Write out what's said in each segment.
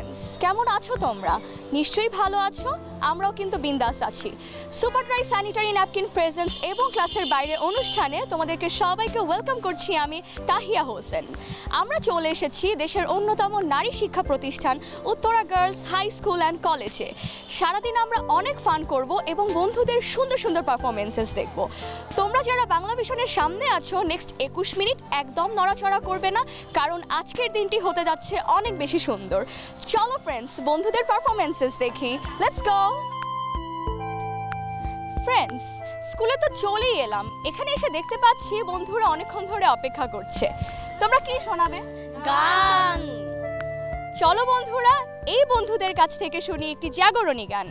Friends, কেমন আছো তোমরা? নিশ্চয়ই ভালো আছো। আমরাও কিন্তু বিন্দাস আছি। Super dry sanitary napkin presence এবং ক্লাসের বাইরে অনুষ্ঠানে তোমাদেরকে সবাইকে ওয়েলকাম করছি আমি তাহিয়া হোসেন। আমরা চলে এসেছি দেশের অন্যতম নারী শিক্ষা প্রতিষ্ঠান Uttara girls high school and কলেজে। সারাদিন আমরা অনেক ফান করব এবং বন্ধুদের সুন্দর সুন্দর পারফরমেন্সেস দেখব। তোমরা যারা বাংলা ভিশনের সামনে আছো, নেক্সট 21 মিনিট একদম নড়াচড়া করবে না, কারণ আজকের দিনটি হতে যাচ্ছে অনেক বেশি সুন্দর। চলো ফ্রেন্ডস, বন্ধুদের পারফরমেন্সেস দেখি। Let's go. ফ্রেন্ডস, স্কুলে তো চলেই এলাম। এখানে এসে দেখতে পাচ্ছি বন্ধুরা অনেকক্ষণ ধরে অপেক্ষা করছে। তোমরা কি শোনাবে? গান। চলো বন্ধুরা, এই বন্ধুদের কাছ থেকে শুনি একটি জাগরণী গান।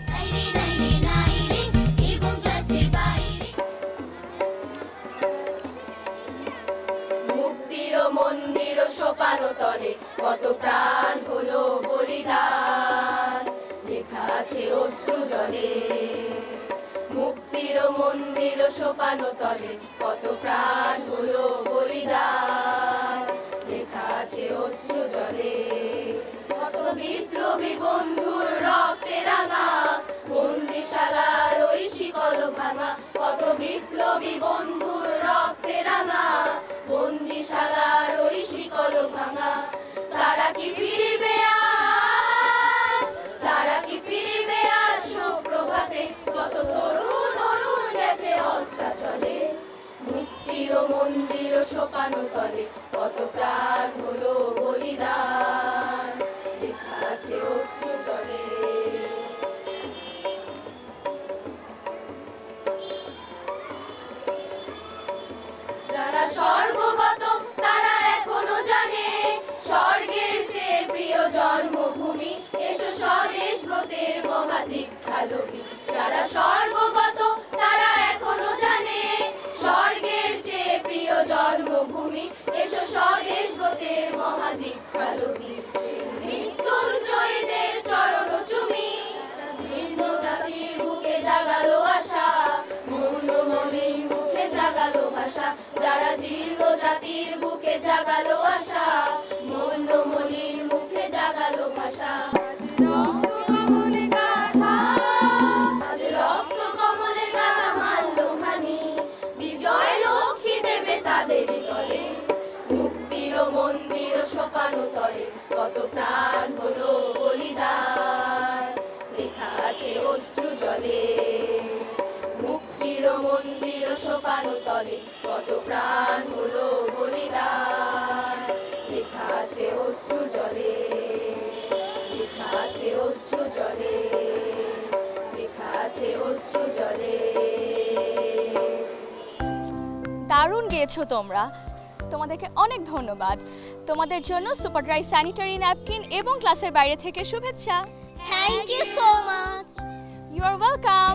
মুক্তির মন্দির সোপান তলে কত প্রাণ হলো বলিদান, লেখা আছে অশ্রু জলে। মুক্তির মন্দির সোপান তলে কত প্রাণ হলো বলিদান, লেখা আছে অশ্রু জলে। কত বিপ্লবী বন্ধুর রক্তে রাঙা বন্দিশালার ওই শিকল ভাঙা, কত বিপ্লবী বন্ধুর রক্তে রাঙা বন্দিশালার ওই শিকল ভাঙা। তারা কি ফিরিবে আজ, তারা কি ফিরিবে আজ সুপ্রভাতে, যত তরুণ অরুণ গেছে অস্তাচলে। মুক্তির মন্দির সোপান তলে কত প্রাণ হলো বলিদান, লেখা আছে অশ্রু জলে। যারা স্বর্গগত তারা এখনো জানে স্বর্গের চেয়ে প্রিয় জন্মভূমি, এসো স্বদেশ ব্রতের মহাদীক্ষা লোভী। যারা স্বর্গগত তারা এখনো জানে স্বর্গের চেয়ে প্রিয় জন্মভূমি, এসো স্বদেশ ব্রতের মহাদীক্ষা লোভী। মৃত্যুঞ্জয়ীদের চরণ চুমি জীর্ণ জাতির বুকে জাগালো আশা, মৌনমণির মুখে জাগালো ভাষা। যারা জীর্ণ জাতির বুকে জাগালো আশা, মৌনমণির মুখে জাগালো ভাষা। আজ রক্ত কমলে গাথা মাল্যখানি, বিজয় লক্ষ্মী দেবে তাদের তলে। মুক্তির মন্দির সোপান তলে কত প্রাণ হলো বলিদান, লেখা আছে অশ্রু জলে। মুক্তির মন্দির সোপান তলে কত প্রাণ হলো বলিদান, লেখা আছে অশ্রু জলে, লেখা আছে অশ্রু জলে, লেখা আছে অশ্রু জলে। দারুণ গেয়েছো তোমরা, তোমাদেরকে অনেক ধন্যবাদ। তোমাদের জন্য সুপার ড্রাই স্যানিটারি ন্যাপকিন এবং ক্লাসের বাইরে থেকে শুভেচ্ছা। Thank you so much. You are welcome.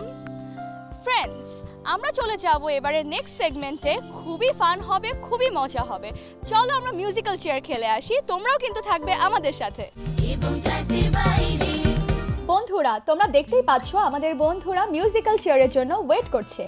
Friends, আমরা চলে যাব এবারে নেক্সট সেগমেন্টে। খুবই ফান হবে, খুবই মজা হবে। চলো আমরা মিউজিক্যাল চেয়ার খেলে আসি। তোমরাও কিন্তু থাকবে আমাদের সাথে। বন্ধুরা, তোমরা দেখতেই পাচ্ছ আমাদের বন্ধুরা মিউজিক্যাল চেয়ারের জন্য ওয়েট করছে।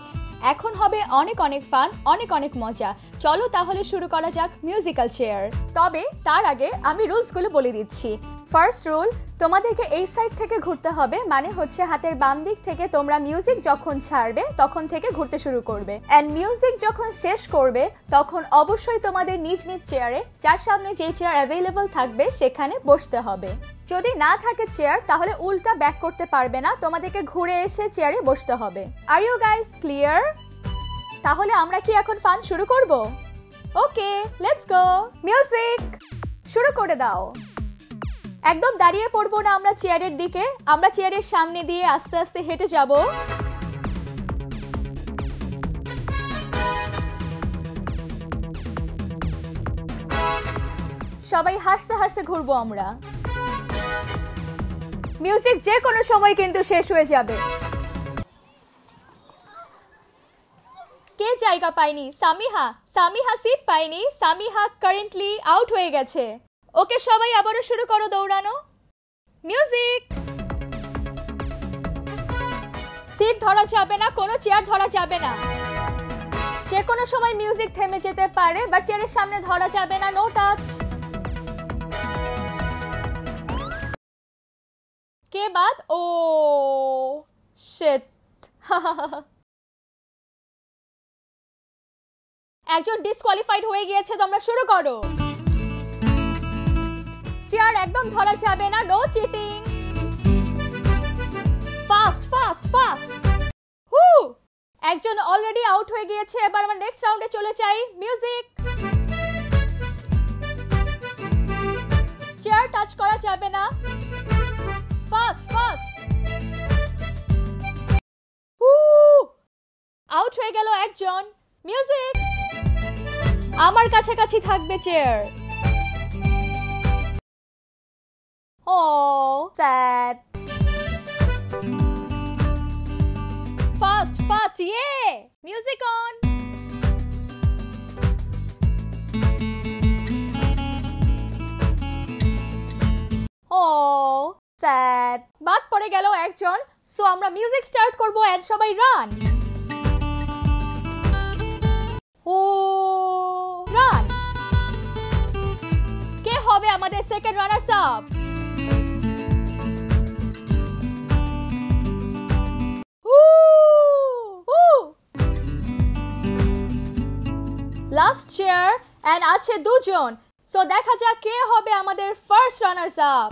এখন হবে অনেক অনেক ফান, অনেক অনেক মজা। চলো তাহলে শুরু করা যাক মিউজিক্যাল চেয়ার। তবে তার আগে আমি রুলসগুলো বলে দিচ্ছি। ফার্স্ট রুল, তোমাদেরকে এই সাইড থেকে ঘুরতে হবে, মানে হচ্ছে হাতের বাম দিক থেকে তোমরা মিউজিক যখন ছাড়বে তখন থেকে ঘুরতে শুরু করবে। অ্যান্ড মিউজিক যখন শেষ করবে তখন অবশ্যই তোমাদের নিজ নিজ চেয়ারে, যার সামনে যেই চেয়ার অ্যাভেলেবল থাকবে সেখানে বসতে হবে। যদি না থাকে চেয়ার, তাহলে উল্টা ব্যাক করতে পারবে না, তোমাদেরকে ঘুরে এসে চেয়ারে বসতে হবে। Are you guys clear? তাহলে আমরা কি এখন ফান শুরু করব? ওকে, লেটস গো। মিউজিক শুরু করে দাও। একদম দাঁড়িয়ে পড়বো না আমরা চেয়ারের দিকে, আমরা চেয়ারের সামনে দিয়ে আস্তে আস্তে হেঁটে যাব। সবাই হাসতে হাসতে ঘুরবো আমরা। মিউজিক যে কোনো সময় কিন্তু শেষ হয়ে যাবে। কে জায়গা পায়নি? সামিহা। সামিহা সিট পায়নি। সামিহা কারেন্টলি আউট হয়ে গেছে। ওকে, সবাই আবারও শুরু করো দৌড়ানো। মিউজিক। সিট ধরা যাবে না, কোনো চেয়ার ধরা যাবে না। যে কোনো সময় মিউজিক থেমে যেতে পারে, বাট চেয়ারের সামনে ধরা যাবে না। No touch. के बाद ओ शिट একজন ডিসকোয়ালিফাইড হয়ে গিয়েছে তোমরা শুরু করো চেয়ার একদম ধরা যাবে না no cheating fast fast fast হু একজন অলরেডি আউট হয়ে গিয়েছে এবার আমরা নেক্সট রাউন্ডে চলে যাই মিউজিক চেয়ার টাচ করা যাবে না ফাস্ট ফাস্ট হু আউট হয়ে গেল একজন মিউজিক আমার কাছাকাছি থাকবে চেয়ার ও স্যাড ফাস্ট ফাস্ট ইয়ে মিউজিক অন ও স্যাড বাদ পড়ে গেল একজন সো আমরা মিউজিক স্টার্ট করব এন্ড সবাই রান ও রান কে হবে আমাদের second runners up last chair and আছে দুজন সো দেখা যাক কে হবে আমাদের first runners up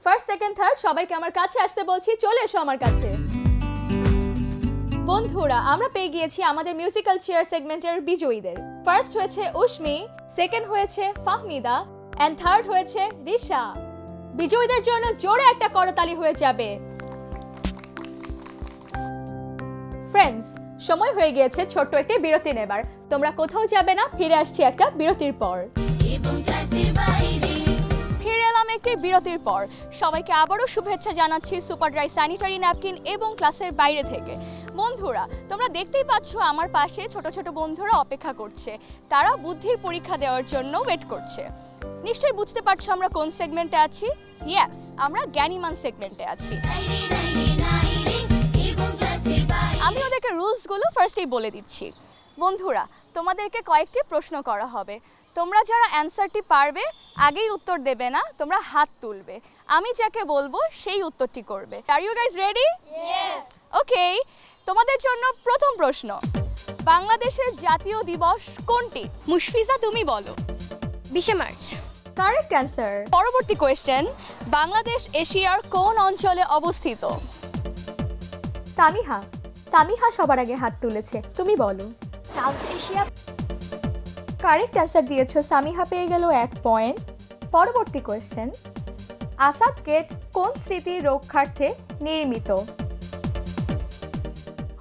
first second third সবাইকে আমার কাছে আসতে বলছি চলে এসো আমার কাছে বন্ধুরা আমরা পেয়ে গিয়েছি আমাদের মিউজিক্যাল চেয়ার সেগমেন্টের বিজয়ীদের ফার্স্ট হয়েছে উষ্মি সেকেন্ড হয়েছে ফাহমিদা এন্ড থার্ড হয়েছে রিশা বিজয়ীদের জন্য জোরে একটা করতালি হয়ে যাবে ফ্রেন্ডস সময় হয়ে গিয়েছে ছোট্ট একটি বিরতি নেবার তোমরা কোথাও যাবে না ফিরে আসছি একটা বিরতির পর ফিরে এলাম একটি বিরতির পর সবাইকে আবারও শুভেচ্ছা জানাচ্ছি সুপার ড্রাই স্যানিটারি ন্যাপকিন এবং ক্লাসের বাইরে থেকে বন্ধুরা তোমরা দেখতেই পাচ্ছ আমার পাশে ছোট ছোট বন্ধুরা অপেক্ষা করছে তারা বুদ্ধির পরীক্ষা দেওয়ার জন্য ওয়েট করছে নিশ্চয়ই বুঝতে পারছো আমরা কোন সেগমেন্টে আছি ইয়েস আমরা জ্ঞানীমান সেগমেন্টে আছি আমি ওদেরকে রুলসগুলো ফার্স্টেই বলে দিচ্ছি বন্ধুরা তোমাদেরকে কয়েকটি প্রশ্ন করা হবে তোমরা যারা অ্যানসারটি পারবে আগেই উত্তর দেবে না তোমরা হাত তুলবে আমি যাকে বলবো সেই উত্তরটি করবে are you guys ready yes okay তোমাদের জন্য প্রথম প্রশ্ন বাংলাদেশের জাতীয় দিবস কোনটি মুশফিজা তুমি বলো 20 মার্চ কারেক্ট অ্যানসার পরবর্তী কোয়েশ্চেন বাংলাদেশ এশিয়ার কোন অঞ্চলে অবস্থিত সামিহা সামিহা সবার আগে হাত তুলেছে তুমি বলো সাউথ এশিয়া কারেক্ট অ্যান্সার দিয়েছো সামিহা পেয়ে গেল 1 পয়েন্ট পরবর্তী কোয়েশ্চেন আসাদ গেট কোন স্মৃতি রক্ষার্থে নির্মিত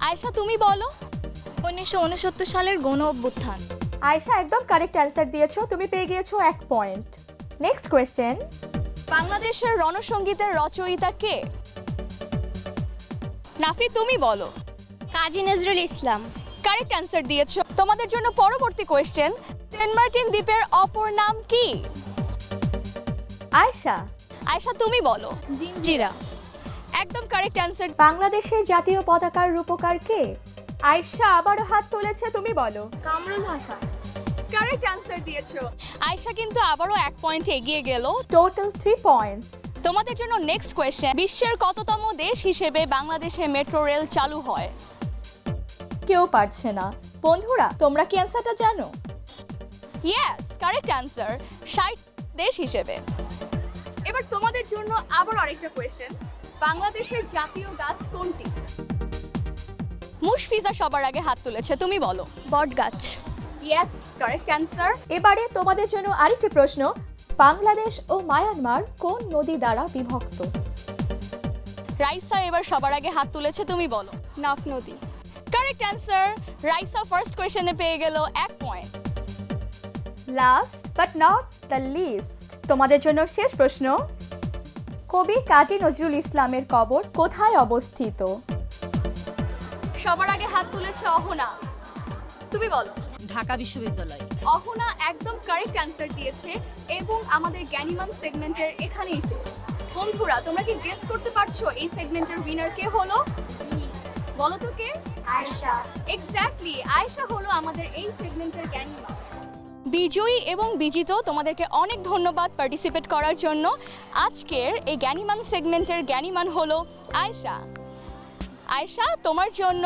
আয়েশা তুমি বলো 1969 সালের গণ অভ্যুত্থান আয়েশা একদম কারেক্ট অ্যান্সার দিয়েছো তুমি পেয়ে গিয়েছো 1 পয়েন্ট নেক্সট কোয়েশ্চেন বাংলাদেশের রণসঙ্গীতের রচয়িতা কে নাফি তুমি বলো কাজী নজরুল ইসলাম কারেক্ট অ্যান্সার দিয়েছো তোমাদের জন্য পরবর্তী কোয়েশ্চেন সেন্ট মার্টিন দ্বীপের অপর নাম কি আয়েশা আয়েশা তুমি বলো জিঞ্জিরা একদম কারেক্ট অ্যান্সার বাংলাদেশের জাতীয় পতাকার রূপকার কে আয়েশা আবারও হাত তুলেছে তুমি বলো কামরুল হাসান কারেক্ট অ্যান্সার দিয়েছো আয়েশা কিন্তু আবারও 1 পয়েন্ট এগিয়ে গেল টোটাল 3 পয়েন্টস তোমাদের জন্য নেক্সট কোয়েশ্চেন বিশ্বের কততম দেশ হিসেবে বাংলাদেশে মেট্রো রেল চালু হয় কেউ পারছে না বন্ধুরা তোমরা কি অ্যান্সারটা জানো ইয়েস কারেক্ট অ্যান্সার 60 দেশ হিসেবে এবার তোমাদের জন্য আবার আরেকটা কোয়েশ্চেন বাংলাদেশের জাতীয় গাছ কোনটি মুশফিজা সবার আগে হাত তুলেছে তুমি বলো বটগাছ ইয়েস কারেক্ট অ্যান্সার এবারে তোমাদের জন্য আরেকটি প্রশ্ন বাংলাদেশ ও মায়ানমার কোন নদী দ্বারা বিভক্ত রাইসা এবার সবার আগে হাত তুলেছে তুমি বলো নাফ নদী কারেক্ট অ্যান্সার রাইসা ফার্স্ট কোয়েশ্চেনে পেয়ে গেল 1 point last but not the least তোমাদের জন্য শেষ প্রশ্ন কবি কাজী নজরুল ইসলামের কবর কোথায় অবস্থিত সবার আগে হাত তুলেছে অহনা তুমি বলো ঢাকা বিশ্ববিদ্যালয় অহনা একদম কারেক্ট অ্যান্সার দিয়েছে এবং আমাদের জ্ঞানীমান সেগমেন্টের এখানে এসে বন্ধুরা তোমরা কি গেস করতে পারছো এই সেগমেন্টের উইনার কে হলো বলো তো কে? আয়শা। এক্স্যাক্টলি, আয়েশা হলো আমাদের এই সেগমেন্টের জ্ঞানীমান। বিজয়ী এবং বিজিত, তোমাদেরকে অনেক ধন্যবাদ পার্টিসিপেট করার জন্য। আজকের এই জ্ঞানীমান সেগমেন্টের জ্ঞানীমান হলো আয়েশা। আয়েশা, তোমার জন্য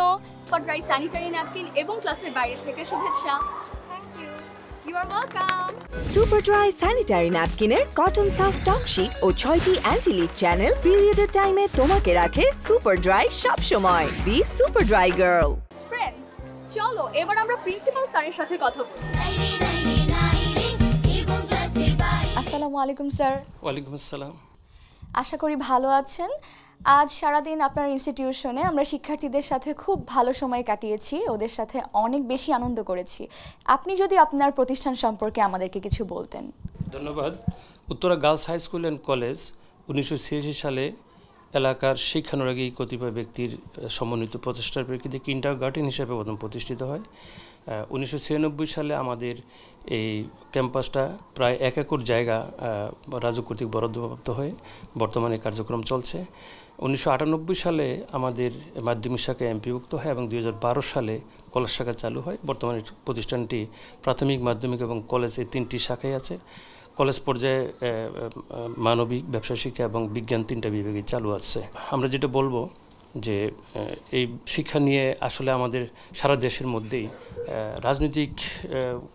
সুপারড্রাই স্যানিটারি ন্যাপকিন এবং ক্লাসের বাইরে থেকে শুভেচ্ছা। Thank you. You are welcome. Superdry sanitary ন্যাপকিনের কটন সফট টপ শীট ও 6টি অ্যান্টি লিক চ্যানেল পিরিয়ডের টাইমে তোমাকে রাখে সুপারড্রাই সব সময়। B সুপারড্রাই girl. ফ্রেন্ডস, চলো এবার আমরা প্রিন্সিপাল স্যারের সাথে কথা বলি। আসসালামু আলাইকুম স্যার। ওয়ালাইকুম আসসালাম। আশা করি ভালো আছেন। আজ সারাদিন আপনার ইনস্টিটিউশনে আমরা শিক্ষার্থীদের সাথে খুব ভালো সময় কাটিয়েছি, ওদের সাথে অনেক বেশি আনন্দ করেছি। আপনি যদি আপনার প্রতিষ্ঠান সম্পর্কে আমাদেরকে কিছু বলতেন। ধন্যবাদ। Uttara girls high school and college 1986 সালে এলাকার শিক্ষানুরাগী কতিপয় ব্যক্তির সমন্বিত প্রচেষ্টার প্রেক্ষিতে কিন্ডারগার্টেন হিসেবে প্রথম প্রতিষ্ঠিত হয়। 1996 সালে আমাদের এই ক্যাম্পাসটা প্রায় 1 একর জায়গা রাজুক কর্তৃক বরাদ্দপ্রাপ্ত হয়ে বর্তমানে কার্যক্রম চলছে। 1998 সালে আমাদের মাধ্যমিক শাখা এমপিভুক্ত হয় এবং 2012 সালে কলেজ শাখা চালু হয়। বর্তমানে প্রতিষ্ঠানটি প্রাথমিক, মাধ্যমিক এবং কলেজ এই 3টি শাখায় আছে। কলেজ পর্যায়ে মানবিক, ব্যবসা শিক্ষা এবং বিজ্ঞান 3টা বিভাগে চালু আছে। আমরা যেটা বলবো যে এই শিক্ষা নিয়ে আসলে আমাদের সারা দেশের মধ্যেই রাজনৈতিক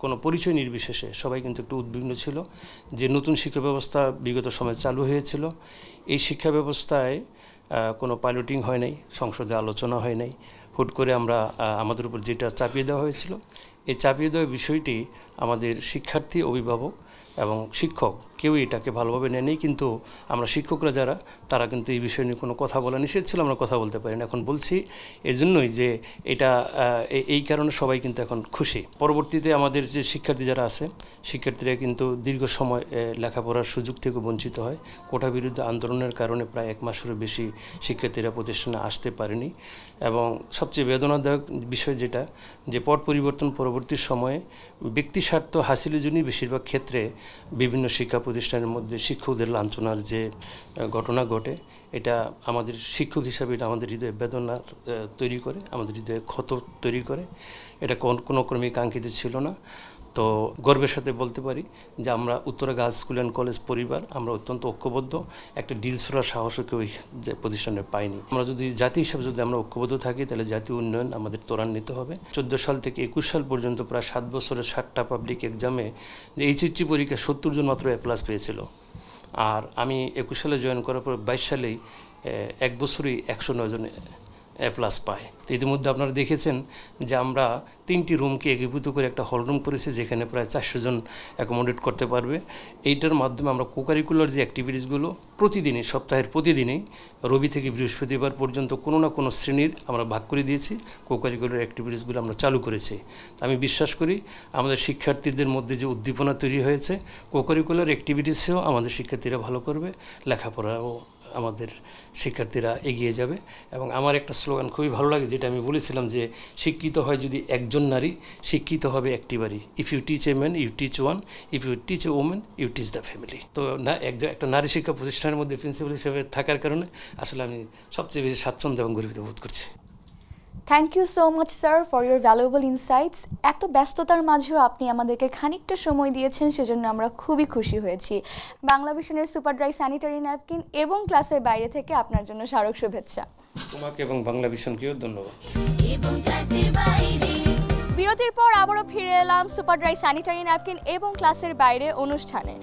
কোনো পরিচয় নির্বিশেষে সবাই কিন্তু একটু উদ্বিগ্ন ছিল যে নতুন শিক্ষা ব্যবস্থা বিগত সময়ে চালু হয়েছিল। এই শিক্ষা ব্যবস্থায় কোনো পাইলটিং হয় নাই, সংসদে আলোচনা হয় নাই, হুট করে আমরা আমাদের উপর যেটা চাপিয়ে দেওয়া হয়েছিল, এই চাপিয়ে দেওয়া বিষয়টি আমাদের শিক্ষার্থী, অভিভাবক এবং শিক্ষক কেউই এটাকে ভালোভাবে নেয়নি। কিন্তু আমরা শিক্ষকরা যারা, তারা কিন্তু এই বিষয় নিয়ে কোনো কথা বলা নিষেধ ছিল, আমরা কথা বলতে পারি না। এখন বলছি এর জন্যই যে এটা এই কারণে সবাই কিন্তু এখন খুশি। পরবর্তীতে আমাদের যে শিক্ষার্থী যারা আছে, শিক্ষার্থীরা কিন্তু দীর্ঘ সময় লেখাপড়ার সুযোগ থেকে বঞ্চিত হয়। কোটা বিরুদ্ধে আন্দোলনের কারণে প্রায় 1 মাসেরও বেশি শিক্ষার্থীরা প্রতিষ্ঠানে আসতে পারেনি। এবং সবচেয়ে বেদনাদায়ক বিষয় যেটা, যে পট পরিবর্তন পরবর্তী সময়ে ব্যক্তি স্বার্থ হাসিলের জন্যই বেশিরভাগ ক্ষেত্রে বিভিন্ন শিক্ষা প্রতিষ্ঠানের মধ্যে শিক্ষকদের লাঞ্ছনার যে ঘটনা ঘটে, এটা আমাদের শিক্ষক হিসাবে এটা আমাদের হৃদয়ে বেদনা তৈরি করে, আমাদের হৃদয়ে ক্ষত তৈরি করে। এটা কোনো ক্রমেই কাঙ্ক্ষিত ছিল না। তো গর্বের সাথে বলতে পারি যে আমরা Uttara girls school and college পরিবার, আমরা অত্যন্ত ঐক্যবদ্ধ। একটা ডিল ছড়ার সাহসও কেউ যে প্রতিষ্ঠানে পাইনি। আমরা যদি জাতি হিসাবে যদি আমরা ঐক্যবদ্ধ থাকি, তাহলে জাতীয় উন্নয়ন আমাদের ত্বরান্বিত হবে। 14 সাল থেকে 21 সাল পর্যন্ত প্রায় 7 বছরের 7টা পাবলিক এক্সামে যে এইচএসসি পরীক্ষা 70 জন মাত্র A+ পেয়েছিল। আর আমি 21 সালে জয়েন করার পর 22 সালেই 1 বছরই 109 জন A+ পায়। তো ইতিমধ্যে আপনারা দেখেছেন যে আমরা 3টি রুমকে একীভূত করে একটা হল রুম করেছি, যেখানে প্রায় 400 জন অ্যাকোমোডেট করতে পারবে। এইটার মাধ্যমে আমরা কোকারিকুলার যে অ্যাক্টিভিটিসগুলো প্রতিদিনই, সপ্তাহের প্রতিদিনই, রবি থেকে বৃহস্পতিবার পর্যন্ত কোনো না কোনো শ্রেণীর আমরা ভাগ করে দিয়েছি। কোকারিকুলার অ্যাক্টিভিটিসগুলো আমরা চালু করেছি। আমি বিশ্বাস করি আমাদের শিক্ষার্থীদের মধ্যে যে উদ্দীপনা তৈরি হয়েছে, কোকারিকুলার অ্যাক্টিভিটিসেও আমাদের শিক্ষার্থীরা ভালো করবে, লেখাপড়াও আমাদের শিক্ষার্থীরা এগিয়ে যাবে। এবং আমার একটা স্লোগান খুবই ভালো লাগে, যেটা আমি বলেছিলাম যে শিক্ষিত হয় যদি একজন নারী, শিক্ষিত হবে একটি বাড়ি। If you teach a man, you teach one, if you teach a women, you teach the family. তো একটা নারী শিক্ষা প্রতিষ্ঠানের মধ্যে প্রিন্সিপাল হিসেবে থাকার কারণে আসলে আমি সবচেয়ে বেশি স্বাচ্ছন্দ্য এবং গর্বিত বোধ করছি। Thank you so much sir for your valuable insights. এত ব্যস্ততার মাঝেও আপনি আমাদেরকে খানিকটা সময় দিয়েছেন, সেজন্য আমরা খুবই খুশি হয়েছি। বাংলা ভিশনের সুপারড্রাই স্যানিটারি ন্যাপকিন এবং ক্লাসের বাইরে থেকে আপনার জন্য স্মারক শুভেচ্ছা। তোমাকে এবং বাংলা ভিশনকেও ধন্যবাদ। বিরতির পর আবারও ফিরে এলাম সুপারড্রাই স্যানিটারি ন্যাপকিন এবং ক্লাসের বাইরে অনুষ্ঠানে।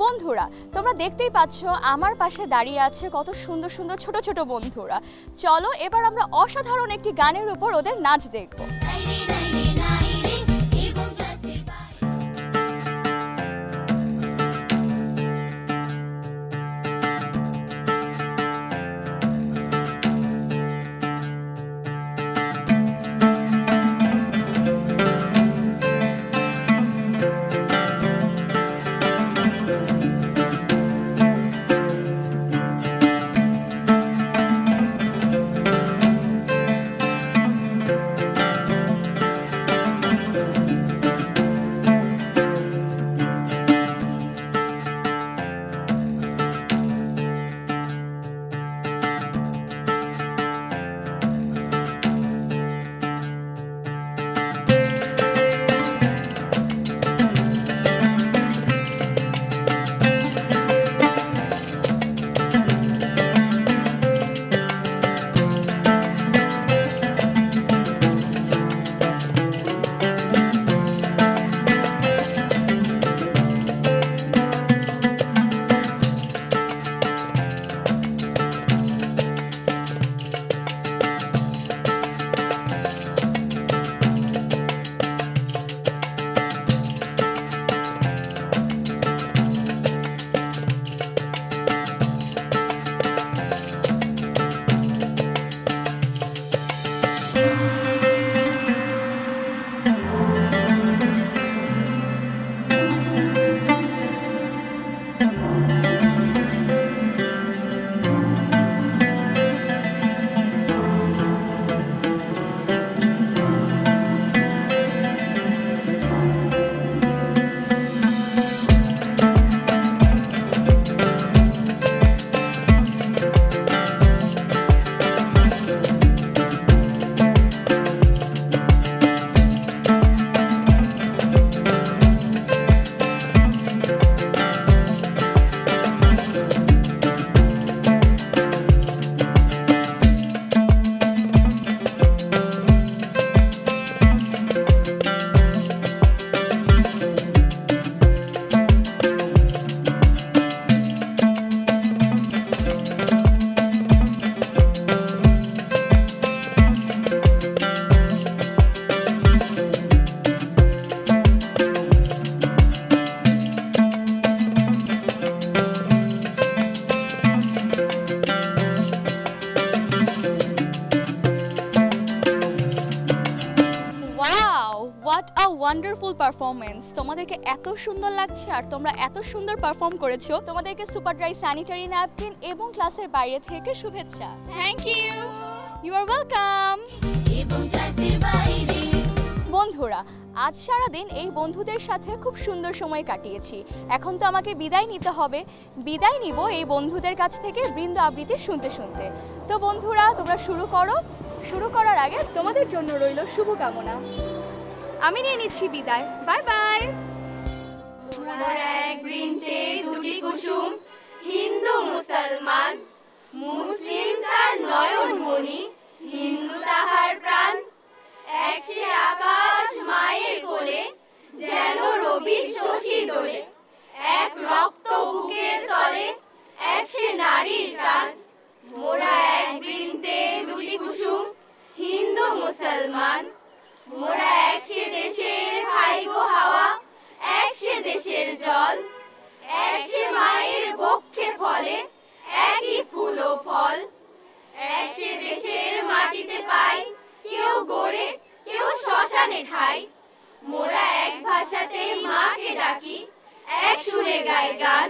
বন্ধুরা, তোমরা দেখতেই পাচ্ছ আমার পাশে দাঁড়িয়ে আছে কত সুন্দর সুন্দর ছোট ছোট বন্ধুরা। চলো এবার আমরা অসাধারণ একটি গানের উপর ওদের নাচ দেখব। Wonderful performance. তোমাদেরকে এত সুন্দর লাগছে আর তোমরা এত সুন্দর পারফর্ম করেছো। তোমাদেরকে সুপার ড্রাই স্যানিটারি ন্যাপকিন এবং ক্লাসের বাইরে থেকে শুভেচ্ছা। Thank you. You are welcome. এবং ক্লাসের বাইরে বন্ধুরা, আজ সারাদিন এই বন্ধুদের সাথে খুব সুন্দর সময় কাটিয়েছি। এখন তো আমাকে বিদায় নিতে হবে। বিদায় নিব এই বন্ধুদের কাছ থেকে বৃন্দ আবৃত্তি শুনতে শুনতে। তো বন্ধুরা, তোমরা শুরু করো। শুরু করার আগে তোমাদের জন্য রইল শুভকামনা। আমি নিয়ে নিচ্ছি বিদায়। Bye bye. মোরা এক বৃন্তে দুটি কুসুম, হিন্দু মুসলমান, মুসলিম তার নয়নমণি, হিন্দু তাহার প্রাণ। এক সে আকাশ মায়ের কোলে, যেন রবি শশী দোলে। এক রক্ত বুকের তলে, এক সে নারীর টান। মোরা এক বৃন্তে দুটি কুসুম, হিন্দু মুসলমান। মোরা এক সে দেশের খাই গো হাওয়া, এক সে দেশের জল। এক সে মায়ের বক্ষে ফলে, একই ফুল ও ফল। এক সে দেশের মাটিতে পাই, কেউ গড়ে কেউ শ্মশানে ঠাই। মোরা এক ভাষাতেই মাকে ডাকি, এক সুরে গাই গান।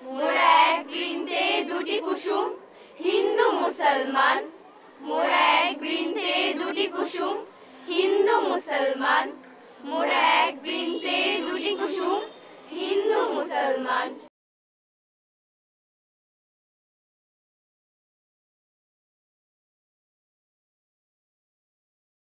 মোরা এক বৃন্তে দুটি কুসুম, হিন্দু মুসলমান। মোরা এক বৃন্তে দুটি কুসুম, হিন্দু মুসলমান। মোরা এক বৃন্তে দুটি কুসুম, হিন্দু মুসলমান।